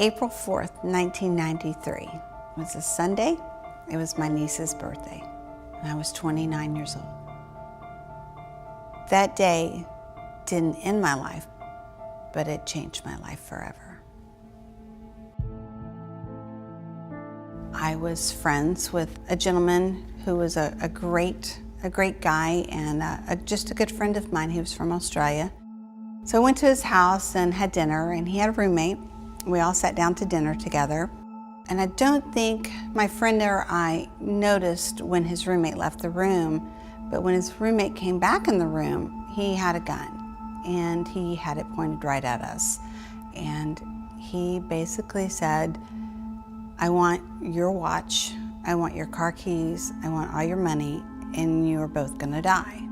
April 4th, 1993. It was a Sunday. It was my niece's birthday, and I was 29 years old. That day didn't end my life, but it changed my life forever. I was friends with a gentleman who was a great guy and just a good friend of mine. He was from Australia. So I went to his house and had dinner, and he had a roommate. We all sat down to dinner together. And I don't think my friend or I noticed when his roommate left the room, but when his roommate came back in the room, he had a gun, and he had it pointed right at us. And he basically said, "I want your watch, I want your car keys, I want all your money, and you're both gonna die."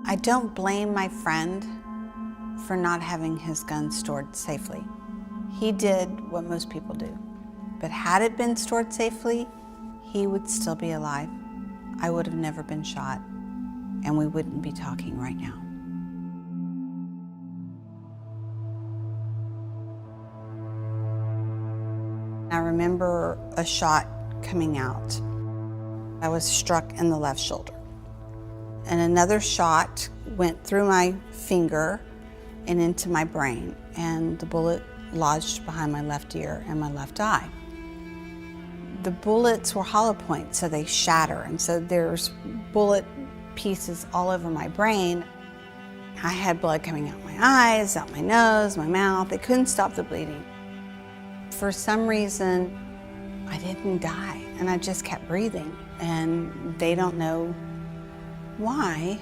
I don't blame my friend for not having his gun stored safely. He did what most people do. But had it been stored safely, he would still be alive. I would have never been shot, and we wouldn't be talking right now. I remember a shot coming out. I was struck in the left shoulder. And another shot went through my finger and into my brain, and the bullet lodged behind my left ear and my left eye. The bullets were hollow points, so they shatter, and so there's bullet pieces all over my brain. I had blood coming out my eyes, out my nose, my mouth. They couldn't stop the bleeding. For some reason, I didn't die, and I just kept breathing, and they don't know why,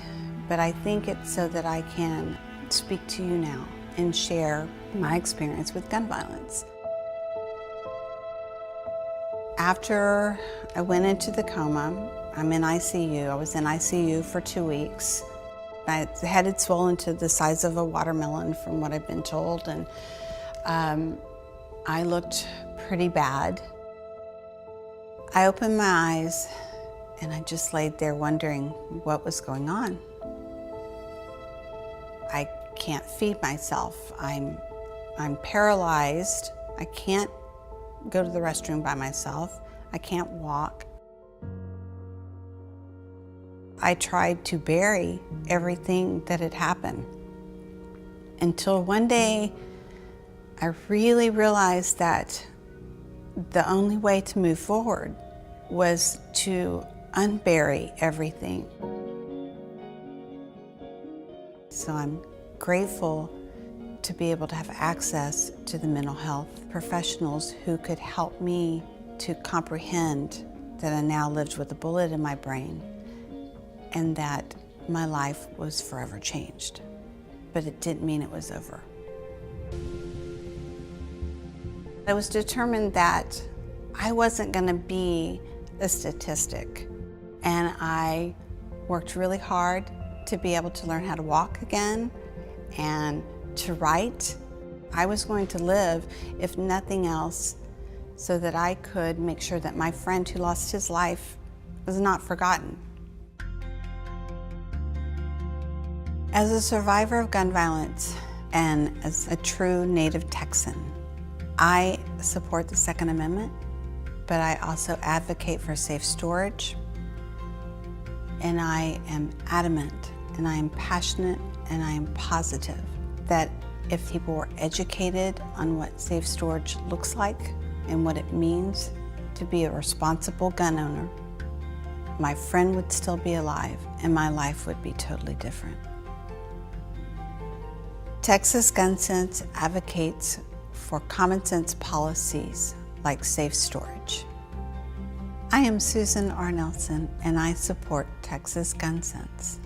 but I think it's so that I can speak to you now and share my experience with gun violence. After I went into the coma, I'm in ICU. I was in ICU for 2 weeks. My head had swollen to the size of a watermelon from what I've been told, and I looked pretty bad. I opened my eyes and I just laid there wondering what was going on. I can't feed myself. I'm paralyzed. I can't go to the restroom by myself. I can't walk. I tried to bury everything that had happened until one day I really realized that the only way to move forward was to unbury everything. So I'm grateful to be able to have access to the mental health professionals who could help me to comprehend that I now lived with a bullet in my brain and that my life was forever changed. But it didn't mean it was over. I was determined that I wasn't going to be a statistic, and I worked really hard to be able to learn how to walk again and to write. I was going to live, if nothing else, so that I could make sure that my friend who lost his life was not forgotten. As a survivor of gun violence and as a true native Texan, I support the Second Amendment, but I also advocate for safe storage, and I am adamant, and I am passionate, and I am positive that if people were educated on what safe storage looks like and what it means to be a responsible gun owner, my friend would still be alive and my life would be totally different. Texas Gun Sense advocates for common sense policies like safe storage. I am Susan R. Nelson, and I support Texas Gun Sense.